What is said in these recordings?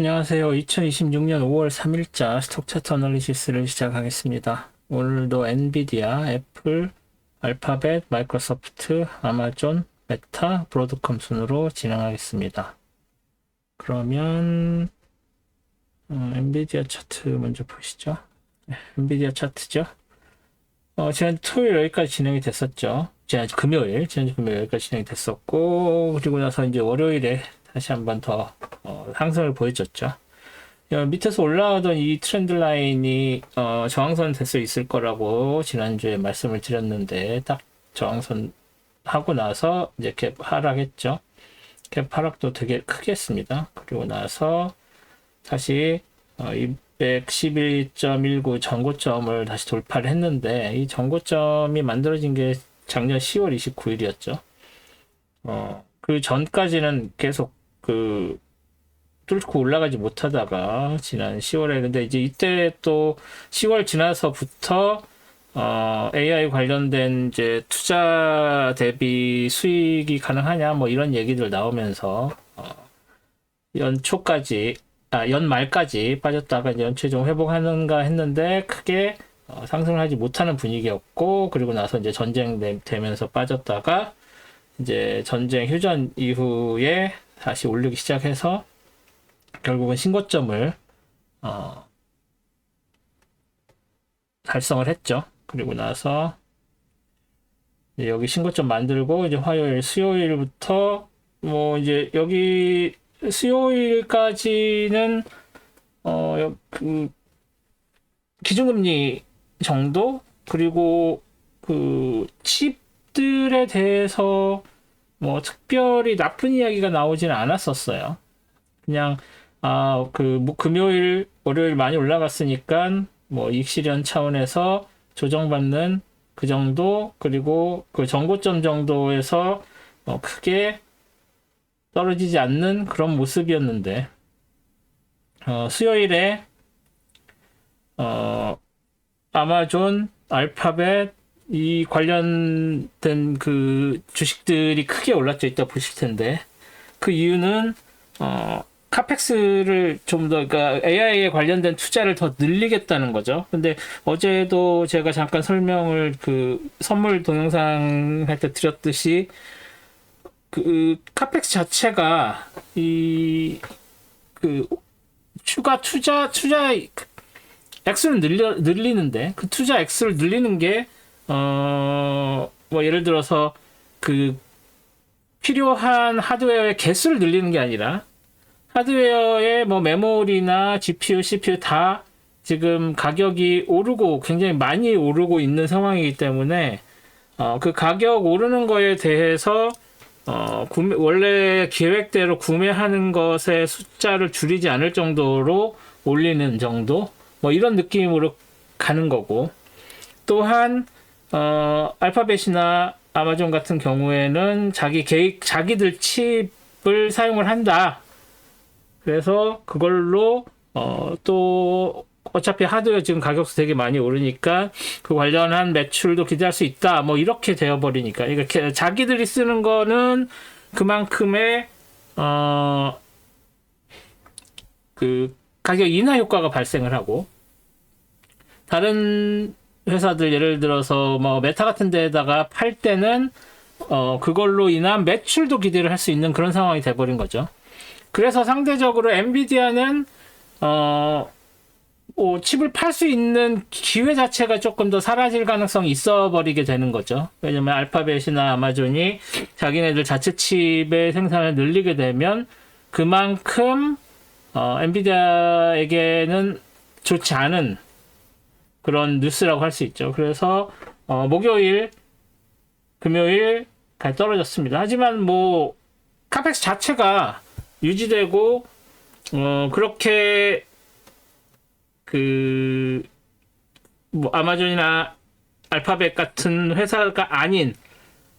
안녕하세요. 2026년 5월 3일자 스톡 차트 어널리시스를 시작하겠습니다. 오늘도 엔비디아, 애플, 알파벳, 마이크로소프트, 아마존, 메타, 브로드컴 순으로 진행하겠습니다. 그러면 엔비디아 차트 먼저 보시죠. 엔비디아 차트죠. 지난 토요일 여기까지 진행이 됐었죠. 지난주 금요일 여기까지 진행이 됐었고, 그리고 나서 이제 월요일에 다시 한번 더 상승을 보여줬죠. 밑에서 올라오던 이 트렌드 라인이 저항선 될 수 있을 거라고 지난주에 말씀을 드렸는데, 딱 저항선 하고 나서 이제 갭 하락했죠. 갭 하락도 되게 크게 했습니다. 그리고 나서 다시 211.19 전고점을 다시 돌파를 했는데, 이 전고점이 만들어진 게 작년 10월 29일이었죠. 그 전까지는 계속 뚫고 올라가지 못하다가 지난 10월에, 근데 이제 이때 또 10월 지나서부터 AI 관련된 이제 투자 대비 수익이 가능하냐 뭐 이런 얘기들 나오면서 연초까지 연말까지 빠졌다가 이제 연초에 회복하는가 했는데 크게 상승을 하지 못하는 분위기였고, 그리고 나서 이제 전쟁 되면서 빠졌다가 이제 전쟁 휴전 이후에 다시 올리기 시작해서 결국은 신고점을 달성을 했죠. 그리고 나서 이제 여기 신고점 만들고 이제 화요일, 수요일부터 뭐 이제 여기 수요일까지는 그 기준금리 정도, 그리고 그 칩들에 대해서 뭐 특별히 나쁜 이야기가 나오지는 않았었어요. 그냥 금요일, 월요일 많이 올라갔으니까 뭐 이익 실현 차원에서 조정받는 그 정도, 그리고 그 정고점 정도에서 크게 떨어지지 않는 그런 모습이었는데, 수요일에 아마존, 알파벳 이 관련된 그 주식들이 크게 올랐죠. 이따 보실 텐데, 그 이유는 카펙스를 좀 더, 그러니까 AI에 관련된 투자를 더 늘리겠다는 거죠. 근데 어제도 제가 잠깐 설명을 그 선물 동영상 할 때 드렸듯이, 그 카펙스 자체가 그 추가 투자 액수를 늘리는데, 그 투자 액수를 늘리는 게 뭐 예를 들어서 그 필요한 하드웨어의 개수를 늘리는 게 아니라, 하드웨어의 뭐 메모리나 GPU, CPU 다 지금 가격이 오르고 굉장히 많이 오르고 있는 상황이기 때문에 그 가격 오르는 거에 대해서 원래 계획대로 구매하는 것의 숫자를 줄이지 않을 정도로 올리는 정도, 뭐 이런 느낌으로 가는 거고, 또한 알파벳이나 아마존 같은 경우에는 자기들 칩을 사용을 한다. 그래서 그걸로 또 어차피 하드웨어 지금 가격도 되게 많이 오르니까 그 관련한 매출도 기대할 수 있다. 뭐 이렇게 되어버리니까, 이렇게 자기들이 쓰는 거는 그만큼의 그 가격 인하 효과가 발생을 하고, 다른 회사들 예를 들어서 뭐 메타 같은 데다가 팔 때는 그걸로 인한 매출도 기대를 할 수 있는 그런 상황이 돼버린 거죠. 그래서 상대적으로 엔비디아는 칩을 팔 수 있는 기회 자체가 조금 더 사라질 가능성이 있어 버리게 되는 거죠. 왜냐면 알파벳이나 아마존이 자기네들 자체 칩의 생산을 늘리게 되면 그만큼 엔비디아에게는 좋지 않은 그런 뉴스라고 할 수 있죠. 그래서 목요일, 금요일 잘 떨어졌습니다. 하지만 뭐 카펙스 자체가 유지되고 그렇게 뭐 아마존이나 알파벳 같은 회사가 아닌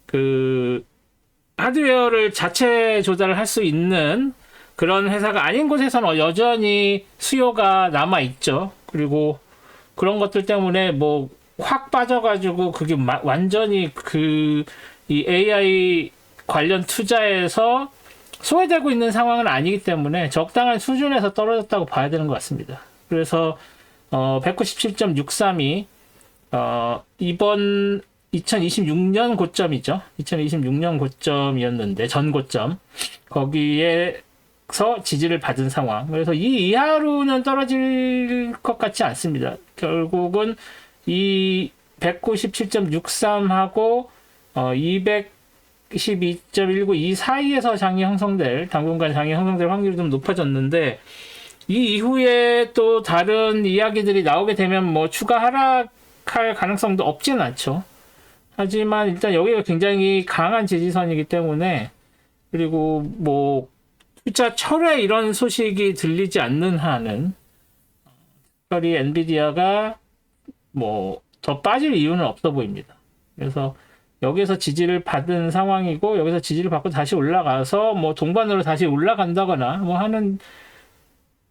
그 하드웨어를 자체 조달을 할 수 있는 그런 회사가 아닌 곳에서는 여전히 수요가 남아 있죠. 그리고 그런 것들 때문에 뭐 확 빠져가지고 그게 완전히 이 AI 관련 투자에서 소외되고 있는 상황은 아니기 때문에 적당한 수준에서 떨어졌다고 봐야 되는 것 같습니다. 그래서 197.63이 이번 2026년 고점이죠. 2026년 고점이었는데 전 고점 거기에서 지지를 받은 상황. 그래서 이 이하로는 떨어질 것 같지 않습니다. 결국은 이 197.63하고 212.19 이 사이에서 장이 형성될 당분간 장이 형성될 확률이 좀 높아졌는데 이 이후에 또 다른 이야기들이 나오게 되면 뭐 추가 하락할 가능성도 없지는 않죠. 하지만 일단 여기가 굉장히 강한 지지선이기 때문에 그리고 뭐 투자 철회 이런 소식이 들리지 않는 한은 특별히 엔비디아가 뭐 더 빠질 이유는 없어 보입니다. 그래서 여기서 지지를 받은 상황이고 여기서 지지를 받고 다시 올라가서 뭐 동반으로 다시 올라간다거나 뭐 하는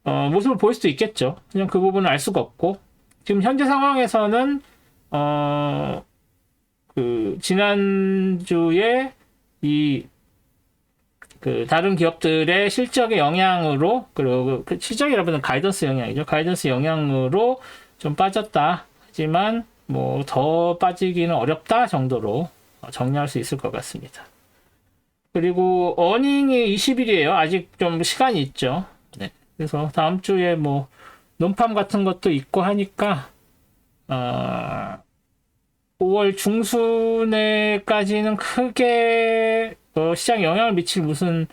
모습을 보일 수도 있겠죠. 그냥 그 부분은 알 수가 없고 지금 현재 상황에서는 그 지난주에 이 그 다른 기업들의 실적의 영향으로 그리고 그 실적이라면 가이던스 영향이죠. 가이던스 영향으로 좀 빠졌다. 하지만 뭐 더 빠지기는 어렵다 정도로 정리할 수 있을 것 같습니다. 그리고 어닝이 20일이에요. 아직 좀 시간이 있죠. 네. 그래서 다음 주에 뭐 논팜 같은 것도 있고 하니까 5월 중순에까지는 크게 시장에 영향을 미칠 무슨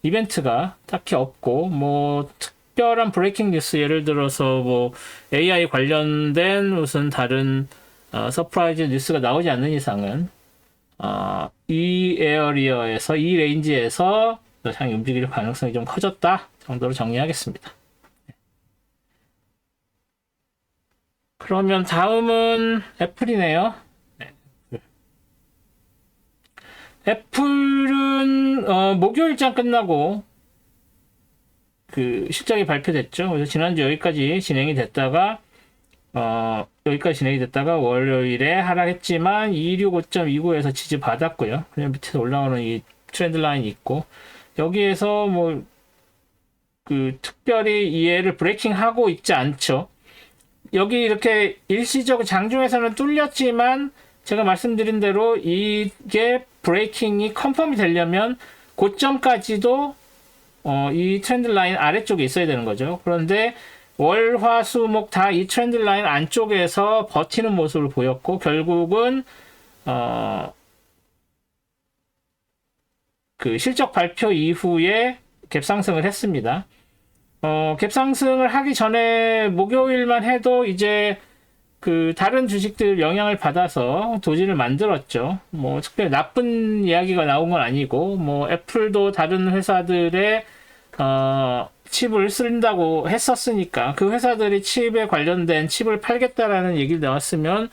이벤트가 딱히 없고 뭐 특별한 브레이킹 뉴스 예를 들어서 뭐 AI 관련된 무슨 다른 서프라이즈 뉴스가 나오지 않는 이상은 이 에어리어에서 이 레인지에서 시장이 움직일 가능성이 좀 커졌다 정도로 정리하겠습니다. 그러면 다음은 애플이네요. 애플은 목요일장 끝나고 그 실적이 발표됐죠. 그래서 지난주 여기까지 진행이 됐다가 월요일에 하락했지만 265.29에서 지지 받았고요. 그냥 밑에서 올라오는 이 트렌드 라인이 있고 여기에서 뭐 그 특별히 이해를 브레이킹하고 있지 않죠. 여기 이렇게 일시적으로 장중에서는 뚫렸지만 제가 말씀드린 대로 이게 브레이킹이 컨펌이 되려면 고점까지도 이 트렌드 라인 아래쪽에 있어야 되는 거죠. 그런데 월, 화, 수, 목 다 이 트렌드 라인 안쪽에서 버티는 모습을 보였고 결국은 그 실적 발표 이후에 갭상승을 했습니다. 갭상승을 하기 전에 목요일만 해도 이제 그 다른 주식들 영향을 받아서 도지를 만들었죠. 뭐 특별히 나쁜 이야기가 나온 건 아니고 뭐 애플도 다른 회사들의 칩을 쓴다고 했었으니까 그 회사들이 칩에 관련된 칩을 팔겠다라는 얘기를 나왔으면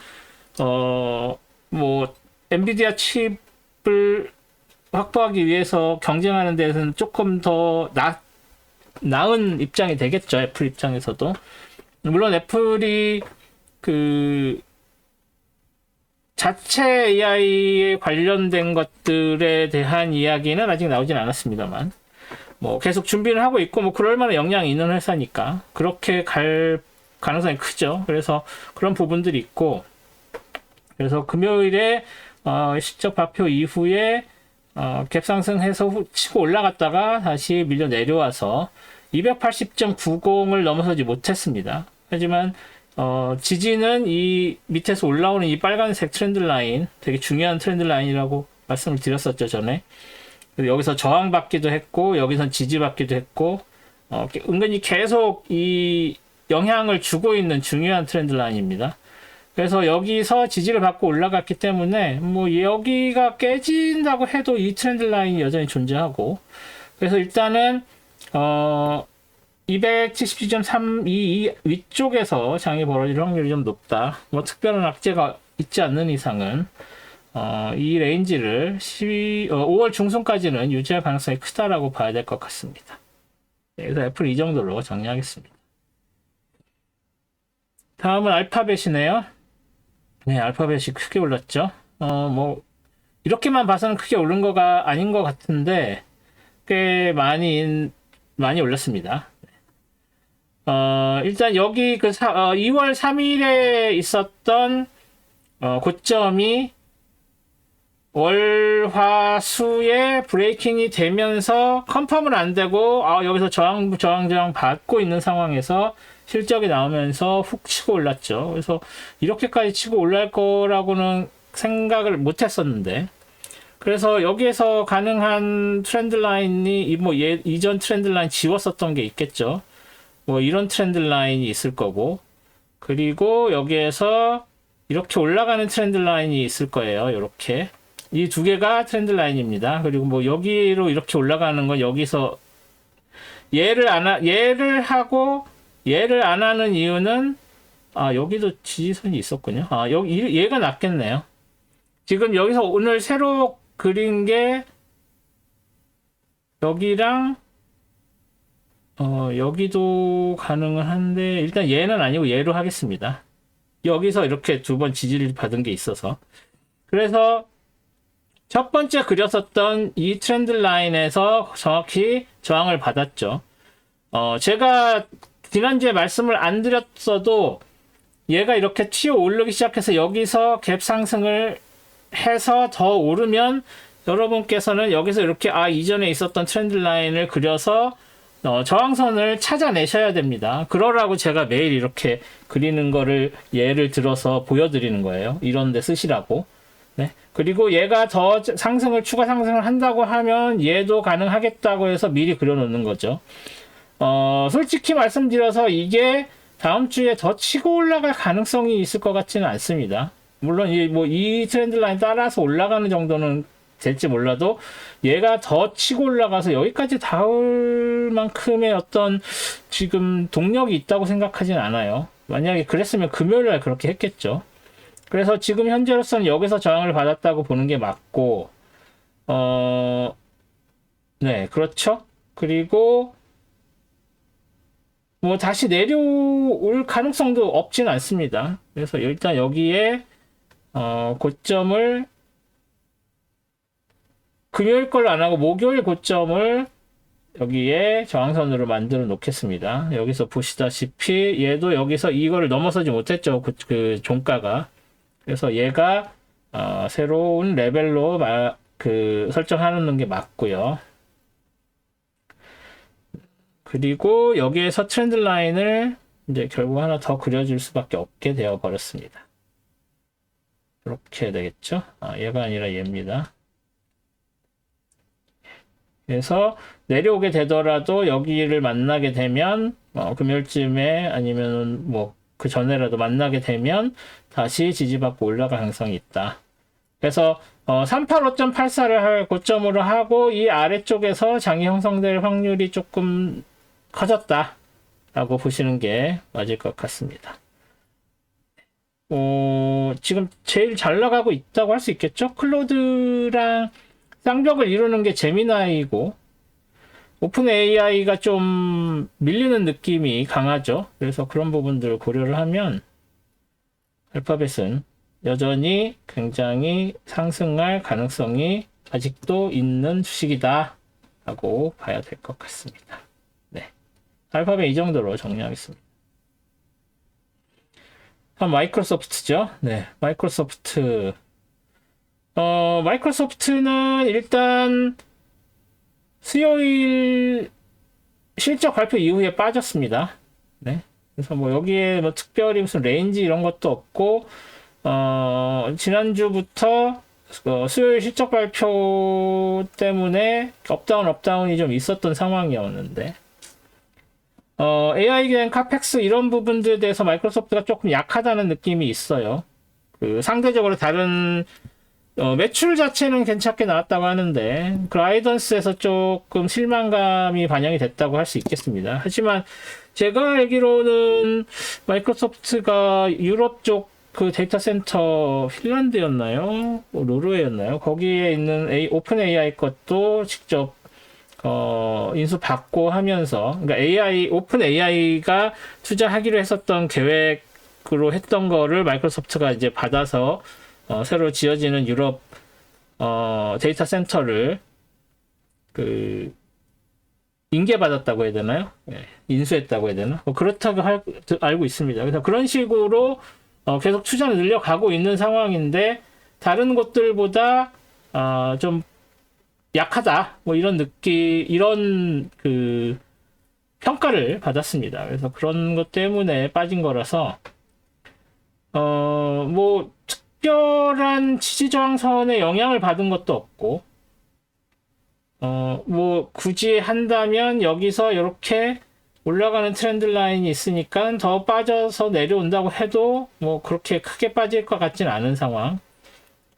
뭐 엔비디아 칩을 확보하기 위해서 경쟁하는 데서는 조금 더 나은 입장이 되겠죠. 애플 입장에서도. 물론 애플이 그 자체 AI에 관련된 것들에 대한 이야기는 아직 나오진 않았습니다만 뭐 계속 준비를 하고 있고 뭐 그럴 만한 역량이 있는 회사니까 그렇게 갈 가능성이 크죠. 그래서 그런 부분들이 있고 그래서 금요일에 실적 발표 이후에 갭상승해서 치고 올라갔다가 다시 밀려 내려와서 280.90을 넘어서지 못했습니다. 하지만 지지는 이 밑에서 올라오는 이 빨간색 트렌드 라인 되게 중요한 트렌드 라인이라고 말씀을 드렸었죠 전에. 여기서 저항받기도 했고 여기선 지지받기도 했고 은근히 계속 이 영향을 주고 있는 중요한 트렌드 라인입니다. 그래서 여기서 지지를 받고 올라갔기 때문에 뭐 여기가 깨진다고 해도 이 트렌드 라인이 여전히 존재하고 그래서 일단은 277.32 위쪽에서 장이 벌어질 확률이 좀 높다. 뭐 특별한 악재가 있지 않는 이상은 이 레인지를 5월 중순까지는 유지할 가능성이 크다라고 봐야 될 것 같습니다. 그래서 애플 이 정도로 정리하겠습니다. 다음은 알파벳이네요. 네, 알파벳이 크게 올랐죠. 뭐 이렇게만 봐서는 크게 오른 거가 아닌 것 같은데 꽤 많이 올랐습니다. 일단 여기 2월 3일에 있었던 고점이 월화수에 브레이킹이 되면서 컨펌은 안 되고 여기서 저항 받고 있는 상황에서 실적이 나오면서 훅 치고 올랐죠. 그래서 이렇게까지 치고 올랄 거라고는 생각을 못 했었는데, 그래서 여기에서 가능한 트렌드 라인이 이전 트렌드 라인 지웠었던 게 있겠죠. 뭐 이런 트렌드 라인이 있을 거고, 그리고 여기에서 이렇게 올라가는 트렌드 라인이 있을 거예요. 이렇게 이 두 개가 트렌드 라인입니다. 그리고 뭐 여기로 이렇게 올라가는 건 여기서 얘를 안 하는 이유는 여기도 지지선이 있었군요. 여기 얘가 낫겠네요. 지금 여기서 오늘 새로 그린 게 여기랑 여기도 가능은 한데, 일단 얘는 아니고 얘로 하겠습니다. 여기서 이렇게 두 번 지지를 받은 게 있어서, 그래서 첫 번째 그렸었던 이 트렌드 라인에서 정확히 저항을 받았죠. 제가 지난주에 말씀을 안 드렸어도 얘가 이렇게 튀어 오르기 시작해서 여기서 갭 상승을 해서 더 오르면 여러분께서는 여기서 이렇게 이전에 있었던 트렌드 라인을 그려서 저항선을 찾아내셔야 됩니다. 그러라고 제가 매일 이렇게 그리는 거를 예를 들어서 보여드리는 거예요. 이런 데 쓰시라고. 네. 그리고 얘가 더 추가 상승을 한다고 하면 얘도 가능하겠다고 해서 미리 그려놓는 거죠. 솔직히 말씀드려서 이게 다음 주에 더 치고 올라갈 가능성이 있을 것 같지는 않습니다. 물론 이 트렌드 라인 따라서 올라가는 정도는 될지 몰라도 얘가 더 치고 올라가서 여기까지 닿을 만큼의 어떤 지금 동력이 있다고 생각하진 않아요. 만약에 그랬으면 금요일날 그렇게 했겠죠. 그래서 지금 현재로서는 여기서 저항을 받았다고 보는 게 맞고, 네, 그렇죠. 그리고 뭐 다시 내려올 가능성도 없진 않습니다. 그래서 일단 여기에 고점을 금요일 걸로 안 하고 목요일 고점을 여기에 저항선으로 만들어 놓겠습니다. 여기서 보시다시피 얘도 여기서 이거를 넘어서지 못했죠. 그 종가가. 그래서 얘가 새로운 레벨로 설정하는 게 맞고요. 그리고 여기에서 트렌드 라인을 이제 결국 하나 더 그려줄 수밖에 없게 되어 버렸습니다. 이렇게 되겠죠? 얘가 아니라 얘입니다. 그래서 내려오게 되더라도 여기를 만나게 되면 금요일쯤에 아니면 뭐 그 전에라도 만나게 되면 다시 지지받고 올라갈 가능성이 있다. 그래서 385.84를 고점으로 하고 이 아래쪽에서 장이 형성될 확률이 조금 커졌다 라고 보시는 게 맞을 것 같습니다. 지금 제일 잘 나가고 있다고 할 수 있겠죠? 클로드랑 쌍벽을 이루는 게 제미나이고 오픈 AI가 좀 밀리는 느낌이 강하죠. 그래서 그런 부분들을 고려를 하면 알파벳은 여전히 굉장히 상승할 가능성이 아직도 있는 주식이다 라고 봐야 될 것 같습니다. 네, 알파벳 이 정도로 정리하겠습니다. 다음 마이크로소프트죠. 네, 마이크로소프트는 일단 수요일 실적 발표 이후에 빠졌습니다. 네. 그래서 뭐 여기에 뭐 특별히 무슨 레인지 이런 것도 없고, 지난주부터 수요일 실적 발표 때문에 업다운이 좀 있었던 상황이었는데, AI 기행 카펙스 이런 부분들에 대해서 마이크로소프트가 조금 약하다는 느낌이 있어요. 상대적으로 다른 매출 자체는 괜찮게 나왔다고 하는데 가이던스에서 조금 실망감이 반영이 됐다고 할 수 있겠습니다. 하지만 제가 알기로는 마이크로소프트가 유럽 쪽 그 데이터 센터 핀란드였나요? 노르웨이였나요? 거기에 있는 오픈 AI 것도 직접 인수 받고 하면서, 그러니까 오픈 AI가 투자하기로 했었던 계획으로 했던 거를 마이크로소프트가 이제 받아서 새로 지어지는 유럽 데이터 센터를 인계받았다고 해야 되나요? 예, 인수했다고 해야 되나? 뭐 그렇다고 알고 있습니다. 그래서 그런 식으로 계속 투자를 늘려가고 있는 상황인데 다른 곳들보다 좀 약하다. 뭐 이런 이런 그 평가를 받았습니다. 그래서 그런 것 때문에 빠진 거라서 뭐 특별한 지지 저항선에 영향을 받은 것도 없고 뭐 굳이 한다면 여기서 이렇게 올라가는 트렌드 라인이 있으니까 더 빠져서 내려온다고 해도 뭐 그렇게 크게 빠질 것 같진 않은 상황.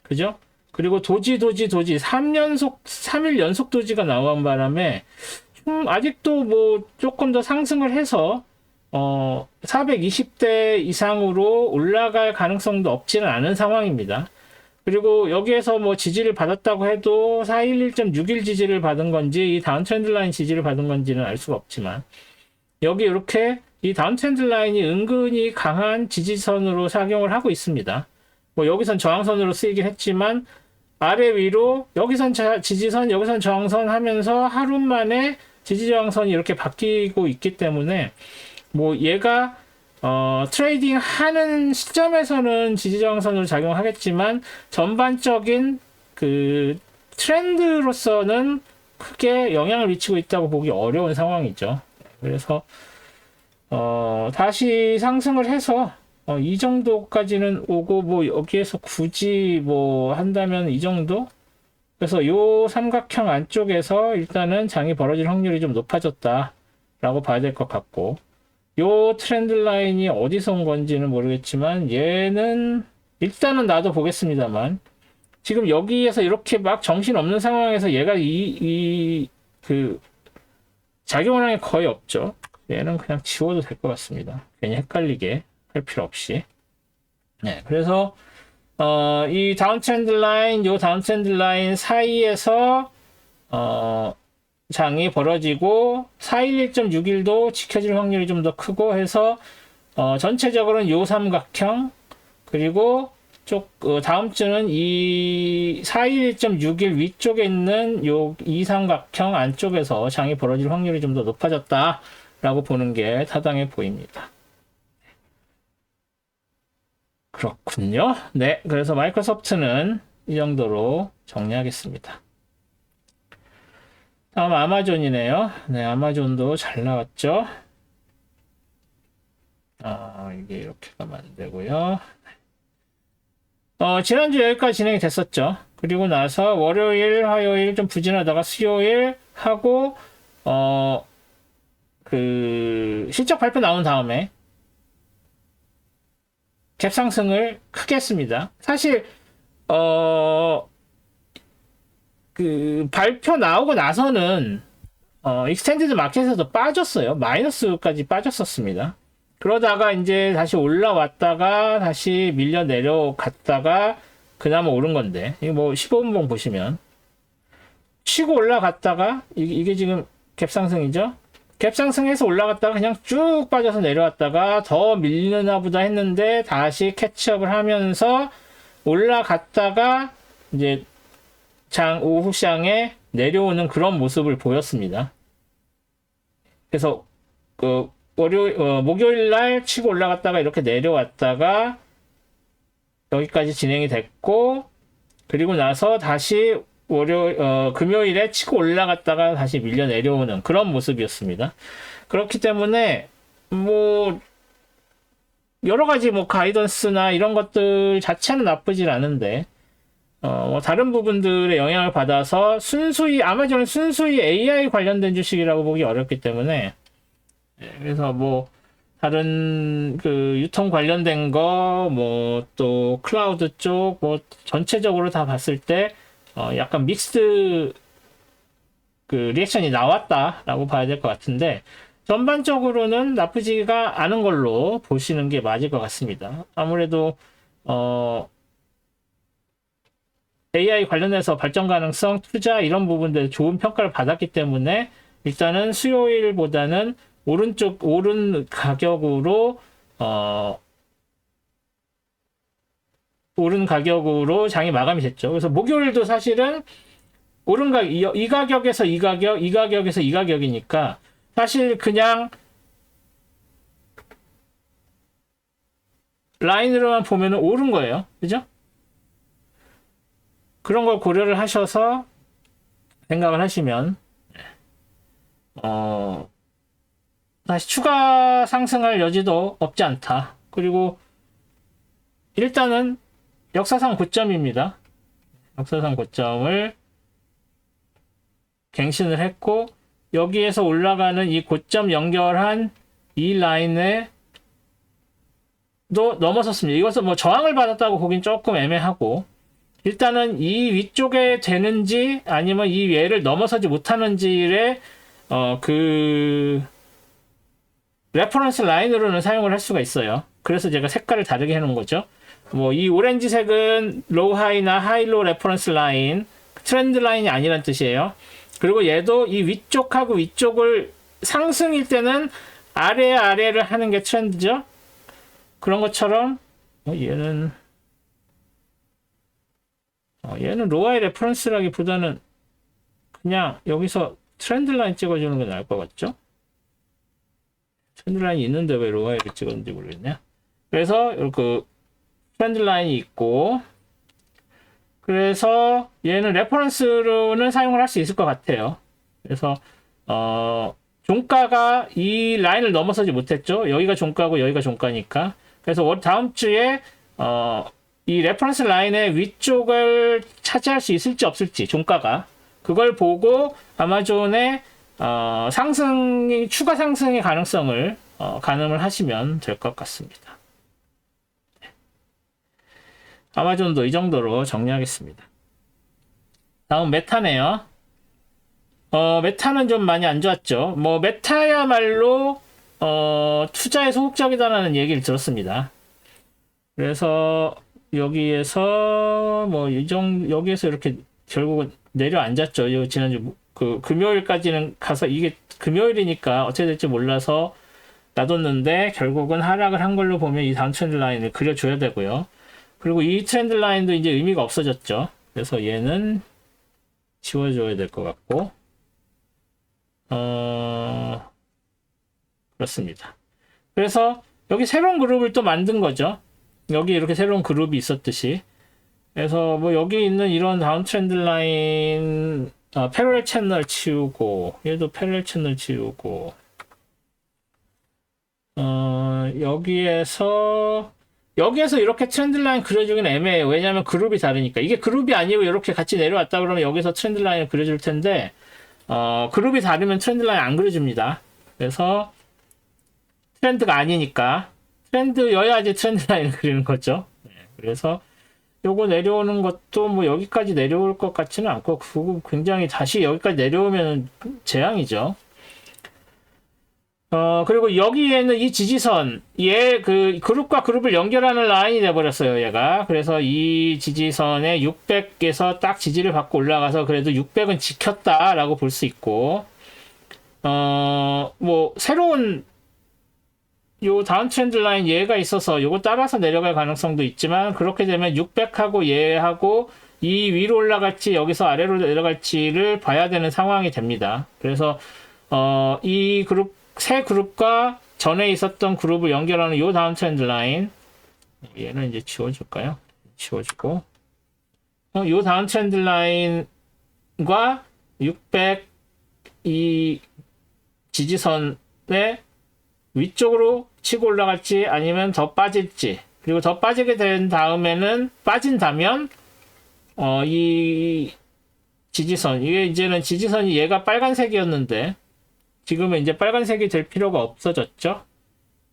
그죠? 그리고 도지 3일 연속 도지가 나온 바람에 아직도 뭐 조금 더 상승을 해서 420대 이상으로 올라갈 가능성도 없지는 않은 상황입니다. 그리고 여기에서 뭐 지지를 받았다고 해도 411.61 지지를 받은 건지 이 다운 트렌드 라인 지지를 받은 건지는 알 수가 없지만 여기 이렇게 이 다운 트렌드 라인이 은근히 강한 지지선으로 작용을 하고 있습니다. 뭐 여기선 저항선으로 쓰이긴 했지만 아래 위로 여기선 지지선 여기선 저항선 하면서 하루 만에 지지 저항선이 이렇게 바뀌고 있기 때문에 뭐 얘가 트레이딩 하는 시점에서는 지지 저항선으로 작용하겠지만 전반적인 그 트렌드로서는 크게 영향을 미치고 있다고 보기 어려운 상황이죠. 그래서 다시 상승을 해서 이 정도까지는 오고 뭐 여기에서 굳이 뭐 한다면 이 정도? 그래서 요 삼각형 안쪽에서 일단은 장이 벌어질 확률이 좀 높아졌다라고 봐야 될 것 같고 요 트렌드 라인이 어디서 온 건지는 모르겠지만 얘는 일단은 나도 보겠습니다만 지금 여기에서 이렇게 막 정신없는 상황에서 얘가 그 작용을 하는 게 거의 없죠. 얘는 그냥 지워도 될 것 같습니다. 괜히 헷갈리게 할 필요 없이. 네, 그래서 이 다운 트렌드 라인, 요 다운 트렌드 라인 사이에서 장이 벌어지고 411.61도 지켜질 확률이 좀 더 크고 해서 전체적으로는 요 삼각형 그리고 다음 주는 이 411.61 위쪽에 있는 이 삼각형 안쪽에서 장이 벌어질 확률이 좀 더 높아졌다라고 보는 게 타당해 보입니다. 그렇군요. 네, 그래서 마이크로소프트는 이 정도로 정리하겠습니다. 다음 아마존이네요. 네, 아마존도 잘 나왔죠. 이게 이렇게 가면 안 되고요. 지난주 여기까지 진행이 됐었죠. 그리고 나서 월요일, 화요일 좀 부진하다가 수요일 하고 그 실적 발표 나온 다음에 갭 상승을 크게 했습니다. 사실 그 발표 나오고 나서는 익스텐디드 마켓에서도 빠졌어요. 마이너스까지 빠졌었습니다. 그러다가 이제 다시 올라왔다가 다시 밀려 내려갔다가 그나마 오른 건데 이거 뭐 15분봉 보시면 치고 올라갔다가 이게 지금 갭 상승이죠. 갭 상승해서 올라갔다가 그냥 쭉 빠져서 내려왔다가 더 밀리나 보다 했는데 다시 캐치업을 하면서 올라갔다가 이제 오후 시장에 내려오는 그런 모습을 보였습니다. 그래서 목요일 날 치고 올라갔다가 이렇게 내려왔다가 여기까지 진행이 됐고 그리고 나서 다시 금요일에 치고 올라갔다가 다시 밀려 내려오는 그런 모습이었습니다. 그렇기 때문에 뭐 여러 가지 뭐 가이던스나 이런 것들 자체는 나쁘진 않은데 뭐 다른 부분들의 영향을 받아서 아마존은 순수히 AI 관련된 주식이라고 보기 어렵기 때문에 그래서 뭐 다른 그 유통 관련된 거 뭐 또 클라우드 쪽 뭐 전체적으로 다 봤을 때 약간 믹스드 그 리액션이 나왔다라고 봐야 될 것 같은데 전반적으로는 나쁘지가 않은 걸로 보시는 게 맞을 것 같습니다. 아무래도 AI 관련해서 발전 가능성, 투자 이런 부분들 좋은 평가를 받았기 때문에 일단은 수요일보다는 오른 가격으로 오른 가격으로 장이 마감이 됐죠. 그래서 목요일도 사실은 오른각 이 가격에서 이 가격, 이 가격에서 이 가격이니까 사실 그냥 라인으로만 보면은 오른 거예요. 그죠? 그런 걸 고려를 하셔서 생각을 하시면 다시 추가 상승할 여지도 없지 않다. 그리고 일단은 역사상 고점입니다. 역사상 고점을 갱신을 했고 여기에서 올라가는 이 고점 연결한 이 라인에 도 넘어섰습니다. 이것은 뭐 저항을 받았다고 보긴 조금 애매하고 일단은 이 위쪽에 되는지 아니면 이 얘를 넘어서지 못하는지의 그 레퍼런스 라인으로는 사용을 할 수가 있어요. 그래서 제가 색깔을 다르게 해놓은 거죠. 뭐 이 오렌지색은 로우 하이나 하이로 레퍼런스 라인, 트렌드 라인이 아니란 뜻이에요. 그리고 얘도 이 위쪽하고 위쪽을 상승일 때는 아래를 하는 게 트렌드죠. 그런 것처럼 얘는 로우하이 레퍼런스라기보다는 그냥 여기서 트렌드 라인 찍어주는 게 나을 것 같죠? 트렌드 라인이 있는데 왜 로우하이를 찍었는지 모르겠네요. 그래서 그 트렌드 라인이 있고 그래서 얘는 레퍼런스로는 사용을 할 수 있을 것 같아요. 그래서 종가가 이 라인을 넘어서지 못했죠. 여기가 종가고 여기가 종가니까. 그래서 다음 주에 이 레퍼런스 라인의 위쪽을 차지할 수 있을지 없을지 종가가 그걸 보고 아마존의 추가 상승의 가능성을 가늠을 하시면 될 것 같습니다. 아마존도 이 정도로 정리하겠습니다. 다음 메타네요. 메타는 좀 많이 안 좋았죠. 뭐 메타야말로 투자에 소극적이다라는 얘기를 들었습니다. 그래서 여기에서 여기에서 이렇게 결국은 내려앉았죠. 지난주 그 금요일까지는 가서 이게 금요일이니까 어떻게 될지 몰라서 놔뒀는데 결국은 하락을 한 걸로 보면 이 다운 트렌드 라인을 그려줘야 되고요. 그리고 이 트렌드 라인도 이제 의미가 없어졌죠. 그래서 얘는 지워줘야 될 것 같고 그렇습니다. 그래서 여기 새로운 그룹을 또 만든 거죠. 여기 이렇게 새로운 그룹이 있었듯이. 그래서 뭐 여기 있는 이런 다운 트렌드 라인 패러렐 채널 치우고 얘도 패러렐 채널 치우고 여기에서 이렇게 트렌드 라인 그려주기는 애매해요. 왜냐하면 그룹이 다르니까. 이게 그룹이 아니고 이렇게 같이 내려왔다 그러면 여기서 트렌드 라인을 그려줄 텐데 그룹이 다르면 트렌드 라인 안 그려줍니다. 그래서 트렌드가 아니니까 트렌드여야지 트렌드 라인을 그리는 거죠. 그래서 요거 내려오는 것도 뭐 여기까지 내려올 것 같지는 않고 그거 굉장히 다시 여기까지 내려오면 재앙이죠. 그리고 여기에는 이 지지선, 그 그룹과 그룹을 연결하는 라인이 돼버렸어요, 얘가. 그래서 이 지지선에 600에서 딱 지지를 받고 올라가서 그래도 600은 지켰다라고 볼 수 있고, 뭐, 새로운 요 다운 트렌드 라인 얘가 있어서 요거 따라서 내려갈 가능성도 있지만, 그렇게 되면 600하고 얘하고 이 위로 올라갈지 여기서 아래로 내려갈지를 봐야 되는 상황이 됩니다. 그래서, 이 새 그룹과 전에 있었던 그룹을 연결하는 요 다운 트렌드 라인 얘는 이제 지워줄까요? 지워주고 요 다운 트렌드 라인과 600 이 지지선의 위쪽으로 치고 올라갈지 아니면 더 빠질지 그리고 더 빠지게 된 다음에는 빠진다면 이 지지선 이게 이제는 지지선이 얘가 빨간색이었는데 지금은 이제 빨간색이 될 필요가 없어졌죠.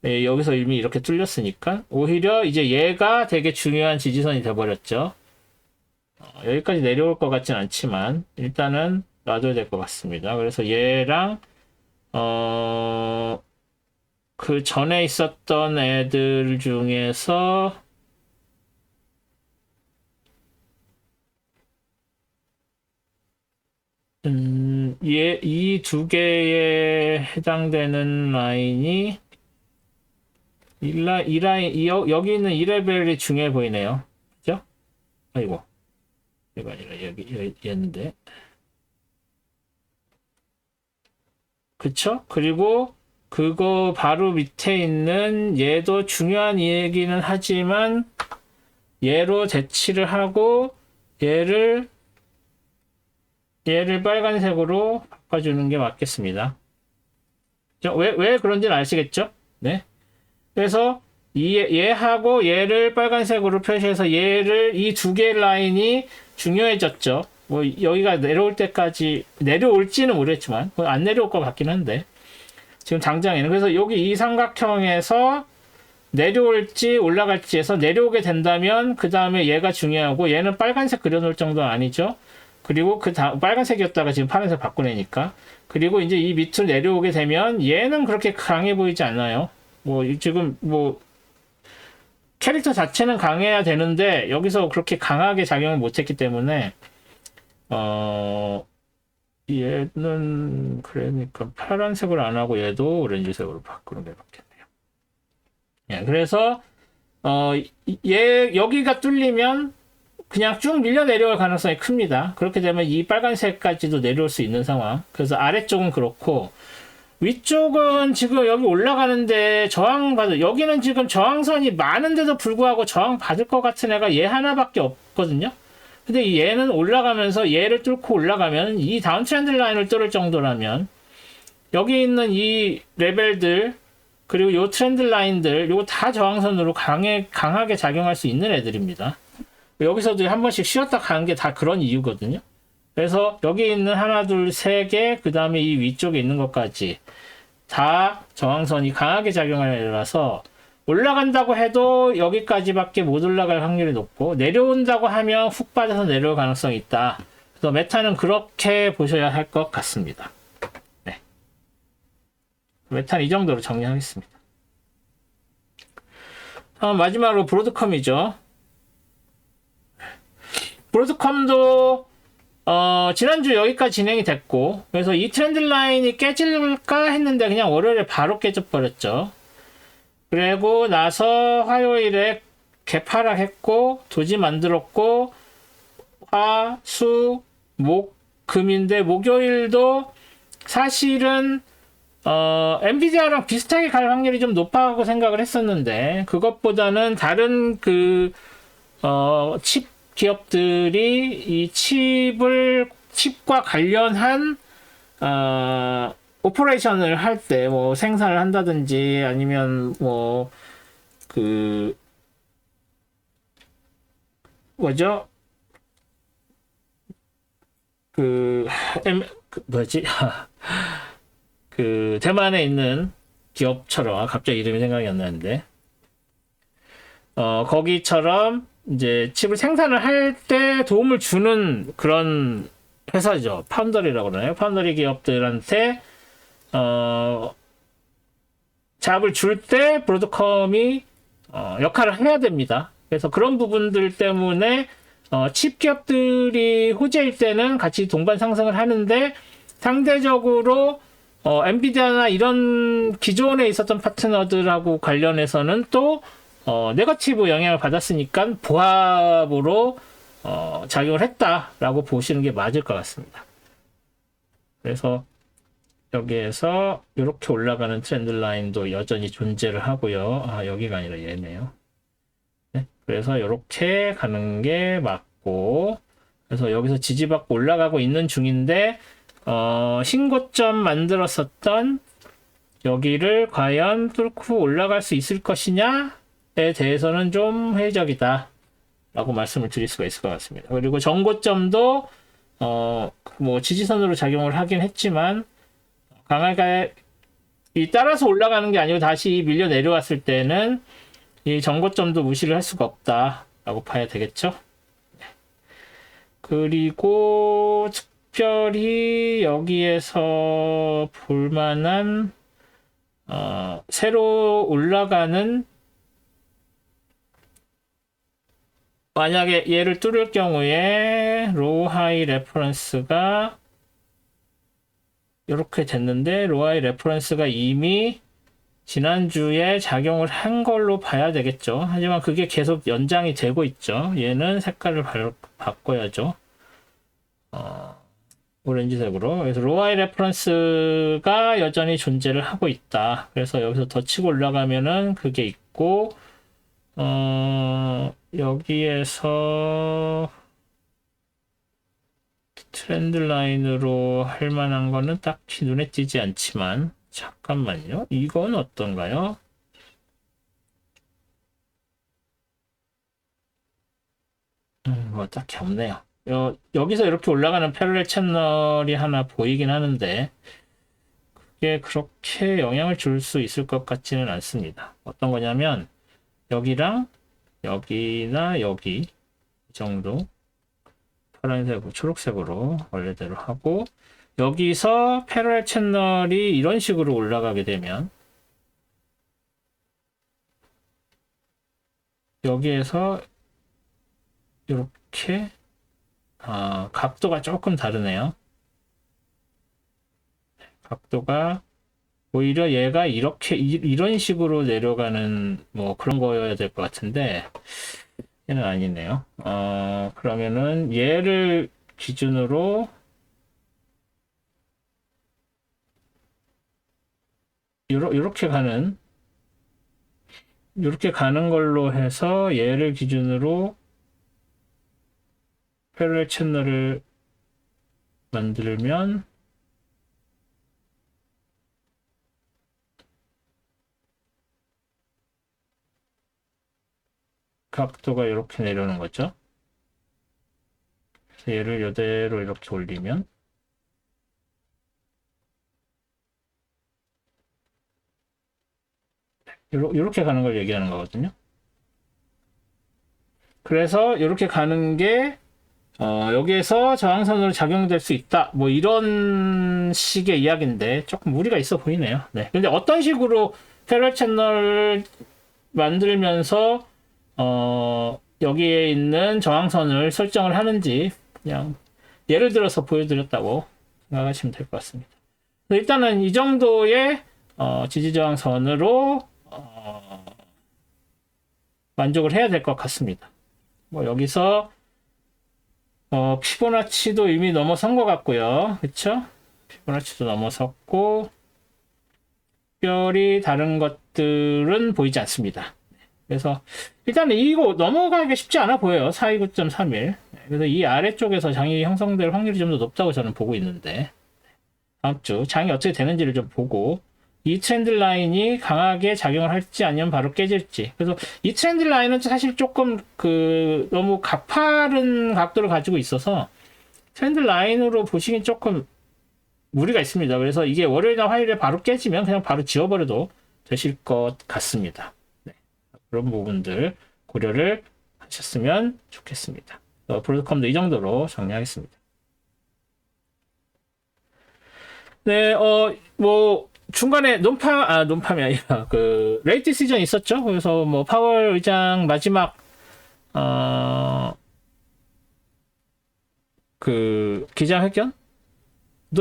네, 여기서 이미 이렇게 뚫렸으니까 오히려 이제 얘가 되게 중요한 지지선이 돼버렸죠. 여기까지 내려올 것 같진 않지만 일단은 놔둬야 될 것 같습니다. 그래서 얘랑 그 전에 있었던 애들 중에서 이 두 개에 해당되는 라인이 여기 있는 2레벨이 중요해 보이네요. 그죠? 아이고. 이거 아니라 얘였는데. 그쵸? 그리고 그거 바로 밑에 있는 얘도 중요한 얘기는 하지만 얘로 대치를 하고 얘를 빨간색으로 바꿔주는 게 맞겠습니다. 왜 그런지는 아시겠죠? 네. 그래서 얘하고 얘를 빨간색으로 표시해서 얘를 이 두 개의 라인이 중요해졌죠. 뭐 여기가 내려올 때까지 내려올지는 모르겠지만 안 내려올 것 같긴 한데 지금 당장에는 그래서 여기 이 삼각형에서 내려올지 올라갈지 해서 내려오게 된다면 그 다음에 얘가 중요하고 얘는 빨간색 그려놓을 정도는 아니죠. 그리고 그 다음 빨간색이었다가 지금 파란색 바꾸내니까 그리고 이제 이 밑으로 내려오게 되면 얘는 그렇게 강해 보이지 않아요. 뭐 지금 뭐 캐릭터 자체는 강해야 되는데 여기서 그렇게 강하게 작용을 못했기 때문에 얘는 그러니까 파란색으로 안 하고 얘도 오렌지색으로 바꾸는 게 맞겠네요. 예, 그래서 얘 여기가 뚫리면 그냥 쭉 밀려 내려올 가능성이 큽니다. 그렇게 되면 이 빨간색까지도 내려올 수 있는 상황. 그래서 아래쪽은 그렇고 위쪽은 지금 여기 올라가는데 저항받을 여기는 지금 저항선이 많은데도 불구하고 저항받을 것 같은 애가 얘 하나밖에 없거든요. 근데 얘는 올라가면서 얘를 뚫고 올라가면 이 다운 트렌드 라인을 뚫을 정도라면 여기 있는 이 레벨들 그리고 요 트렌드 라인들 요거 다 저항선으로 강하게 작용할 수 있는 애들입니다. 여기서도 한 번씩 쉬었다 가는 게 다 그런 이유거든요. 그래서 여기 있는 하나 둘 세 개 그 다음에 이 위쪽에 있는 것까지 다 저항선이 강하게 작용할 애라서 올라간다고 해도 여기까지밖에 못 올라갈 확률이 높고 내려온다고 하면 훅 빠져서 내려올 가능성이 있다. 그래서 메타는 그렇게 보셔야 할 것 같습니다. 네. 메타는 이 정도로 정리하겠습니다. 마지막으로 브로드컴이죠. 브로드컴도 지난주 여기까지 진행이 됐고 그래서 이 트렌드 라인이 깨질까 했는데 그냥 월요일에 바로 깨져버렸죠. 그리고 나서 화요일에 개파락했고 도지 만들었고 화, 수, 목, 금인데 목요일도 사실은 엔비디아랑 비슷하게 갈 확률이 좀 높다고 생각을 했었는데 그것보다는 다른 칩 기업들이 이 칩과 관련한 오퍼레이션을 할 때 뭐 생산을 한다든지 아니면 뭐죠? 뭐지? 대만에 있는 기업처럼 갑자기 이름이 생각이 안 나는데 거기처럼 이제 칩을 생산을 할 때 도움을 주는 그런 회사죠. 파운더리라고 그러나요? 파운더리 기업들한테 잡을 줄 때 브로드컴이 역할을 해야 됩니다. 그래서 그런 부분들 때문에 칩 기업들이 호재일 때는 같이 동반 상승을 하는데 상대적으로 엔비디아나 이런 기존에 있었던 파트너들하고 관련해서는 또 네거티브 영향을 받았으니까 보합으로 작용을 했다라고 보시는 게 맞을 것 같습니다. 그래서 여기에서 이렇게 올라가는 트렌드 라인도 여전히 존재를 하고요. 여기가 아니라 얘네요. 네? 그래서 이렇게 가는 게 맞고 그래서 여기서 지지받고 올라가고 있는 중인데 신고점 만들었었던 여기를 과연 뚫고 올라갈 수 있을 것이냐에 대해서는 좀 회의적이다 라고 말씀을 드릴 수가 있을 것 같습니다. 그리고 전고점도 뭐 지지선으로 작용을 하긴 했지만 강하게 따라서 올라가는 게 아니고 다시 밀려 내려왔을 때는 이 전고점도 무시를 할 수가 없다 라고 봐야 되겠죠. 그리고 특별히 여기에서 볼만한 새로 올라가는 만약에 얘를 뚫을 경우에 로우 하이 레퍼런스가 이렇게 됐는데 로우 하이 레퍼런스가 이미 지난주에 작용을 한 걸로 봐야 되겠죠. 하지만 그게 계속 연장이 되고 있죠. 얘는 색깔을 바꿔야죠. 오렌지색으로. 그래서 로아이 레퍼런스가 여전히 존재를 하고 있다. 그래서 여기서 더 치고 올라가면은 그게 있고, 여기에서 트렌드 라인으로 할 만한 거는 딱히 눈에 띄지 않지만, 잠깐만요. 이건 어떤가요? 뭐 딱히 없네요. 여기서 이렇게 올라가는 패러렐 채널이 하나 보이긴 하는데 그게 그렇게 영향을 줄 수 있을 것 같지는 않습니다. 어떤 거냐면 여기랑 여기나 여기 이 정도 파란색, 초록색으로 원래대로 하고 여기서 패러렐 채널이 이런 식으로 올라가게 되면 여기에서 이렇게 각도가 조금 다르네요. 각도가 오히려 얘가 이렇게 이런 식으로 내려가는 뭐 그런 거여야 될 것 같은데 얘는 아니네요. 그러면은 얘를 기준으로 이렇게 가는 걸로 해서 얘를 기준으로 패러렐 채널을 만들면 각도가 이렇게 내려오는 거죠. 그래서 얘를 이대로 이렇게 올리면 이렇게 가는 걸 얘기하는 거거든요. 그래서 이렇게 가는 게 여기에서 저항선으로 작용될 수 있다. 뭐 이런 식의 이야기인데 조금 무리가 있어 보이네요. 네. 근데 어떤 식으로 패러렐 채널을 만들면서 여기에 있는 저항선을 설정을 하는지 그냥 예를 들어서 보여드렸다고 생각하시면 될 것 같습니다. 일단은 이 정도의 지지저항선으로 만족을 해야 될 것 같습니다. 뭐 여기서 피보나치도 이미 넘어선 것 같고요. 그쵸? 피보나치도 넘어섰고 특별히 다른 것들은 보이지 않습니다. 그래서 일단은 이거 넘어가기 쉽지 않아 보여요. 429.31. 그래서 이 아래쪽에서 장이 형성될 확률이 좀 더 높다고 저는 보고 있는데 다음 주 장이 어떻게 되는지를 좀 보고 이 트렌드 라인이 강하게 작용을 할지 아니면 바로 깨질지. 그래서 이 트렌드 라인은 사실 조금 너무 가파른 각도를 가지고 있어서 트렌드 라인으로 보시긴 조금 무리가 있습니다. 그래서 이게 월요일이나 화요일에 바로 깨지면 그냥 바로 지워버려도 되실 것 같습니다. 네. 그런 부분들 고려를 하셨으면 좋겠습니다. 브로드컴도 이 정도로 정리하겠습니다. 네, 뭐 중간에 논팜이 아니라 레이트 시즌 있었죠. 그래서 뭐 파월 의장 마지막 기자회견도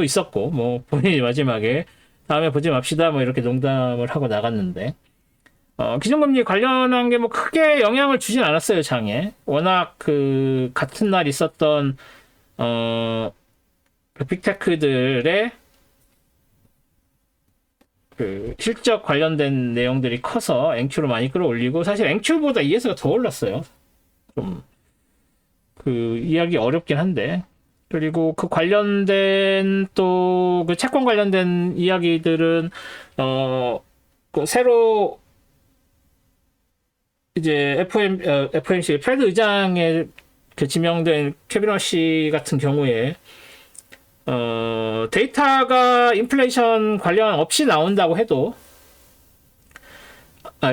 있었고 뭐 본인이 마지막에 다음에 보지 맙시다 뭐 이렇게 농담을 하고 나갔는데 기준금리 관련한 게 뭐 크게 영향을 주진 않았어요. 장에 워낙 같은 날 있었던 빅테크들의 실적 관련된 내용들이 커서 앵큐로 많이 끌어올리고 사실 앵큐보다 ES가 더 올랐어요. 좀 이야기 어렵긴 한데 그리고 관련된 또 채권 관련된 이야기들은 새로 이제 FOMC 페드 의장에 지명된 케빈 워시 같은 경우에 데이터가 인플레이션 관련 없이 나온다고 해도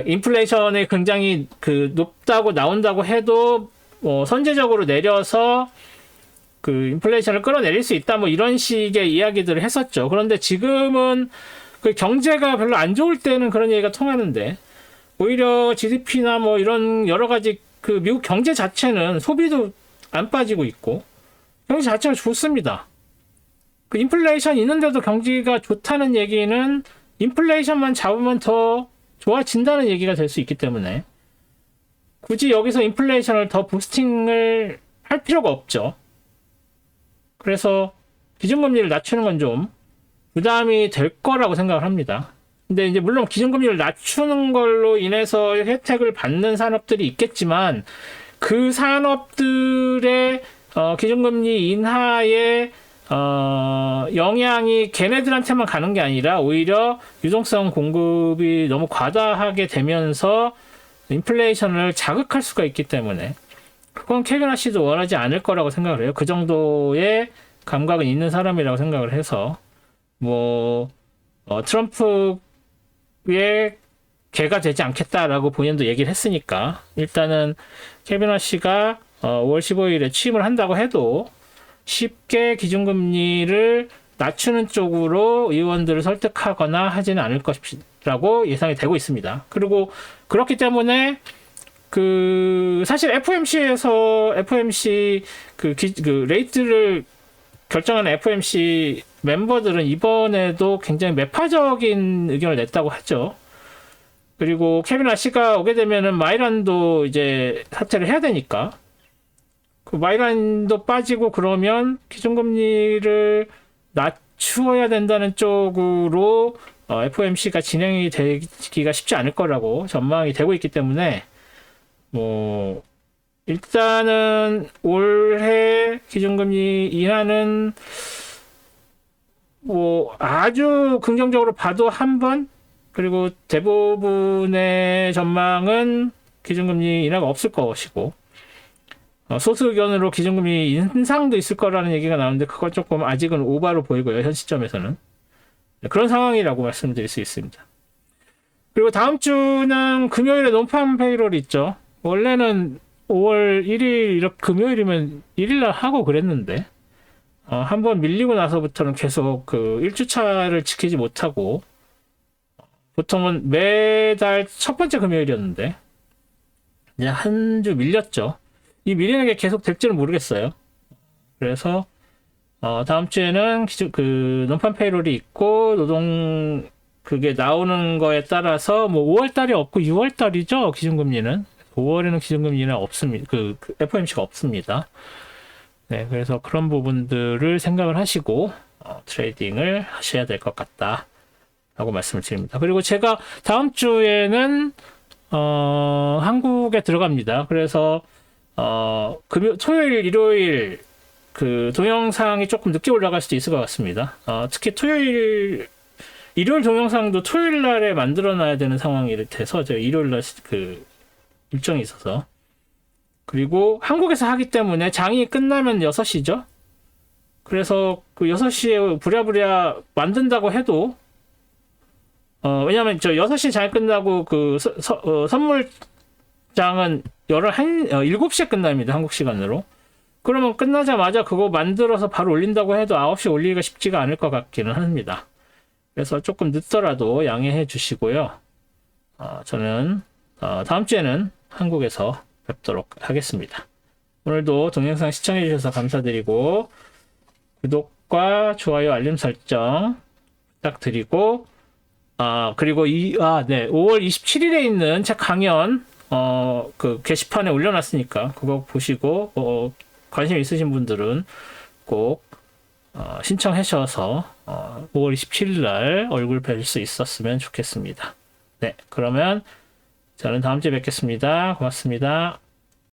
인플레이션이 굉장히 높다고 나온다고 해도 선제적으로 내려서 인플레이션을 끌어내릴 수 있다 뭐 이런 식의 이야기들을 했었죠. 그런데 지금은 경제가 별로 안 좋을 때는 그런 얘기가 통하는데 오히려 GDP나 뭐 이런 여러 가지 미국 경제 자체는 소비도 안 빠지고 있고 경제 자체가 좋습니다. 인플레이션 있는데도 경기가 좋다는 얘기는 인플레이션만 잡으면 더 좋아진다는 얘기가 될 수 있기 때문에 굳이 여기서 인플레이션을 더 부스팅을 할 필요가 없죠. 그래서 기준금리를 낮추는 건 좀 부담이 될 거라고 생각을 합니다. 근데 이제 물론 기준금리를 낮추는 걸로 인해서 혜택을 받는 산업들이 있겠지만 그 산업들의 기준금리 인하의 영향이 걔네들한테만 가는 게 아니라 오히려 유동성 공급이 너무 과다하게 되면서 인플레이션을 자극할 수가 있기 때문에 그건 케빈 하시도 원하지 않을 거라고 생각을 해요. 그 정도의 감각은 있는 사람이라고 생각을 해서 트럼프의 개가 되지 않겠다라고 본인도 얘기를 했으니까 일단은 케빈 하시가 5월 15일에 취임을 한다고 해도 쉽게 기준금리를 낮추는 쪽으로 의원들을 설득하거나 하지는 않을 것이라고 예상이 되고 있습니다. 그리고 그렇기 때문에 사실 FOMC 그 레이트를 결정하는 FOMC 멤버들은 이번에도 굉장히 매파적인 의견을 냈다고 하죠. 그리고 케빈 하시가 오게 되면은 마이란도 이제 사퇴를 해야 되니까 그 마이란도 빠지고 그러면 기준금리를 낮추어야 된다는 쪽으로 FOMC가 진행이 되기가 쉽지 않을 거라고 전망이 되고 있기 때문에 일단은 올해 기준금리 인하는 아주 긍정적으로 봐도 한 번, 그리고 대부분의 전망은 기준금리 인하가 없을 것이고 소수 의견으로 기준금리 인상도 있을 거라는 얘기가 나오는데 그건 조금 아직은 오바로 보이고요. 현 시점에서는. 그런 상황이라고 말씀드릴 수 있습니다. 그리고 다음 주는 금요일에 논판 페이롤이 있죠. 원래는 5월 1일 금요일이면 1일날 하고 그랬는데 한번 밀리고 나서부터는 계속 그 1주차를 지키지 못하고 보통은 매달 첫 번째 금요일이었는데 이제 한 주 밀렸죠. 이 밀리는 게 계속 될지는 모르겠어요. 그래서 다음 주에는 그 논판 페이롤이 있고 노동 그게 나오는 거에 따라서 5월 달이 없고 6월 달이죠. 기준금리는 5월에는 기준금리는 없습니다. 그 FOMC가 없습니다. 네, 그래서 그런 부분들을 생각을 하시고 트레이딩을 하셔야 될 것 같다 라고 말씀을 드립니다. 그리고 제가 다음 주에는 한국에 들어갑니다. 그래서 토요일, 일요일 그 동영상이 조금 늦게 올라갈 수도 있을 것 같습니다. 특히 일요일 동영상도 토요일 날에 만들어 놔야 되는 상황이 돼서 제가 일요일 날 그 일정이 있어서, 그리고 한국에서 하기 때문에 장이 끝나면 6시죠. 그래서 그 6시에 부랴부랴 만든다고 해도 왜냐면 6시 장이 끝나고 그 선물장은 7시에 끝납니다. 한국 시간으로. 그러면 끝나자마자 그거 만들어서 바로 올린다고 해도 9시에 올리기가 쉽지가 않을 것 같기는 합니다. 그래서 조금 늦더라도 양해해 주시고요. 저는 다음 주에는 한국에서 뵙도록 하겠습니다. 오늘도 동영상 시청해 주셔서 감사드리고 구독과 좋아요, 알림 설정 부탁드리고 그리고 5월 27일에 있는 책 강연 그 게시판에 올려놨으니까 그거 보시고 관심 있으신 분들은 꼭 신청하셔서 5월 27일 날 얼굴 뵐 수 있었으면 좋겠습니다. 네, 그러면 저는 다음 주에 뵙겠습니다. 고맙습니다.